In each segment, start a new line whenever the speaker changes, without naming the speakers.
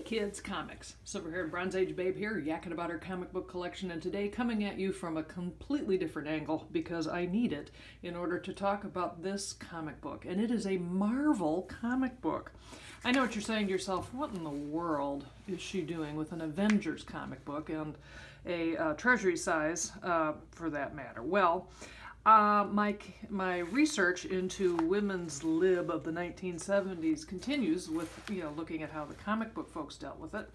kids, comics. Silver-haired Bronze Age babe here, yakking about her comic book collection, and today coming at you from a completely different angle because I need it in order to talk about this comic book. And it is a Marvel comic book. I know what you're saying to yourself, what in the world is she doing with an Avengers comic book and a treasury size for that matter? Well, my research into women's lib of the 1970s continues with, looking at how the comic book folks dealt with it.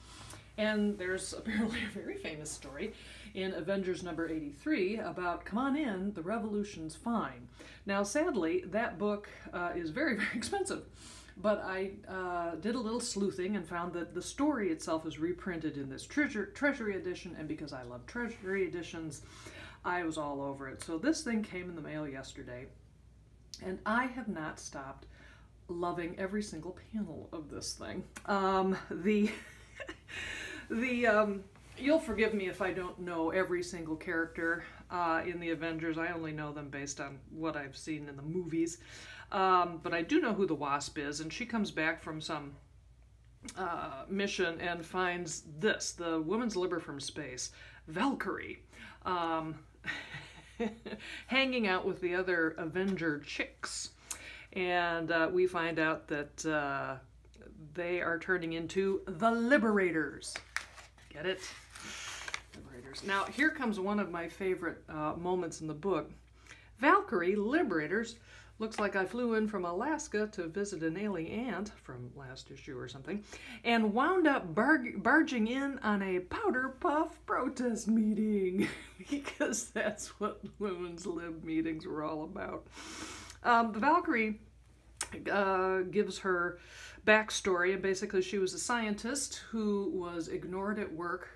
And there's apparently a very famous story in Avengers number 83 about, come on in, the revolution's fine. Now, sadly, that book is very, very expensive. But I did a little sleuthing and found that the story itself is reprinted in this treasury edition, and because I love treasury editions, I was all over it. So this thing came in the mail yesterday, and I have not stopped loving every single panel of this thing. You'll forgive me if I don't know every single character in the Avengers. I only know them based on what I've seen in the movies. But I do know who the Wasp is, and she comes back from some mission and finds this, the woman's Libber from space, Valkyrie, hanging out with the other Avenger chicks. And we find out that they are turning into the Liberators. Get it? Liberators. Now, here comes one of my favorite moments in the book. Valkyrie Liberators. Looks like I flew in from Alaska to visit an alien aunt from last issue or something, and wound up barging in on a powder puff protest meeting, because that's what women's lib meetings were all about. The Valkyrie gives her backstory, and basically she was a scientist who was ignored at work,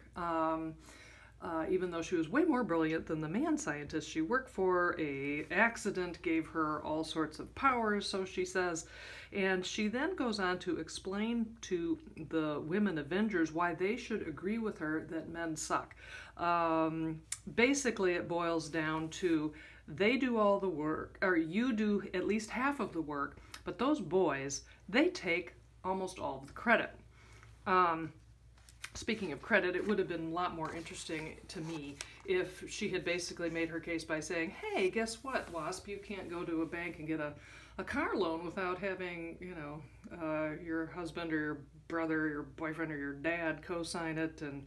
even though she was way more brilliant than the man scientist she worked for. An accident gave her all sorts of powers, so she says, and she then goes on to explain to the women Avengers why they should agree with her that men suck. Basically, it boils down to they do all the work, or you do at least half of the work, but those boys, they take almost all of the credit. Speaking of credit, it would have been a lot more interesting to me if she had basically made her case by saying, hey, guess what, Wasp, you can't go to a bank and get a car loan without having, your husband or your brother, or your boyfriend or your dad co-sign it, and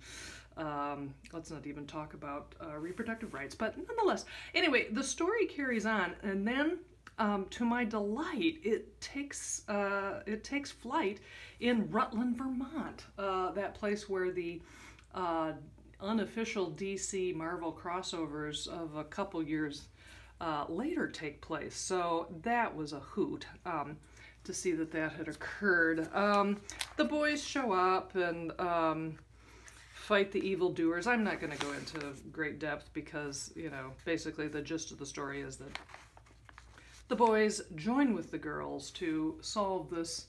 let's not even talk about reproductive rights, but nonetheless. Anyway, the story carries on, and then to my delight, it takes flight in Rutland, Vermont, that place where the unofficial DC Marvel crossovers of a couple years later take place. So that was a hoot to see that had occurred. The boys show up and fight the evildoers. I'm not going to go into great depth because, basically the gist of the story is that the boys join with the girls to solve this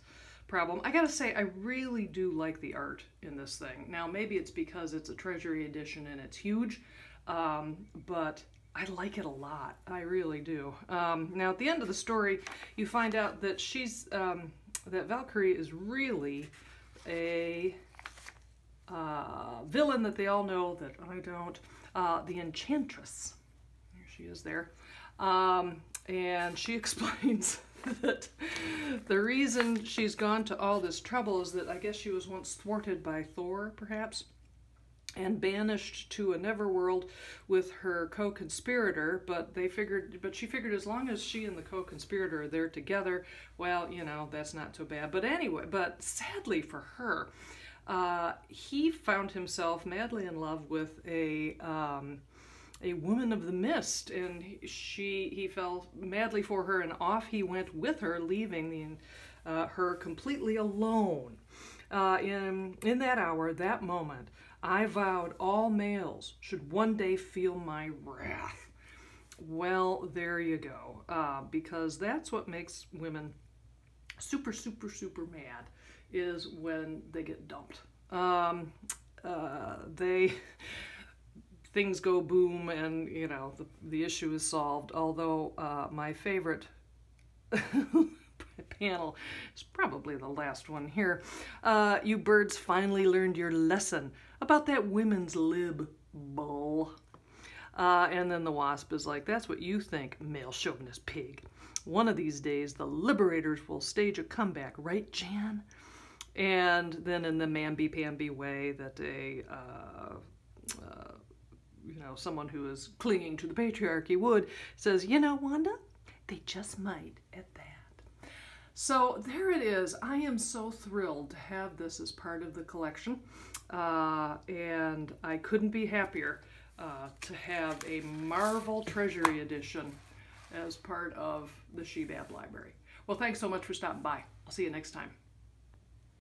problem. I gotta say, I really do like the art in this thing. Now, maybe it's because it's a treasury edition and it's huge, but I like it a lot. I really do. Now, at the end of the story, you find out that that Valkyrie is really a villain that they all know that I don't. The Enchantress. There she is there. And she explains that the reason she's gone to all this trouble is that I guess she was once thwarted by Thor, perhaps, and banished to a netherworld with her co-conspirator, but she figured as long as she and the co-conspirator are there together, well, that's not so bad. But anyway, but sadly for her, he found himself madly in love with a woman of the mist, and he fell madly for her, and off he went with her, leaving her completely alone. In that hour, that moment, I vowed all males should one day feel my wrath. Well, there you go, because that's what makes women super, super, super mad, is when they get dumped. Things go boom, and the issue is solved. Although my favorite panel is probably the last one here. You birds finally learned your lesson about that women's lib bull. And then the wasp is like, that's what you think, male chauvinist pig. One of these days, the Liberators will stage a comeback, right, Jan? And then in the mamby-pamby way that someone who is clinging to the patriarchy would, says, you know, Wanda, they just might at that. So there it is. I am so thrilled to have this as part of the collection. And I couldn't be happier to have a Marvel Treasury Edition as part of the She Bad Library. Well, thanks so much for stopping by. I'll see you next time.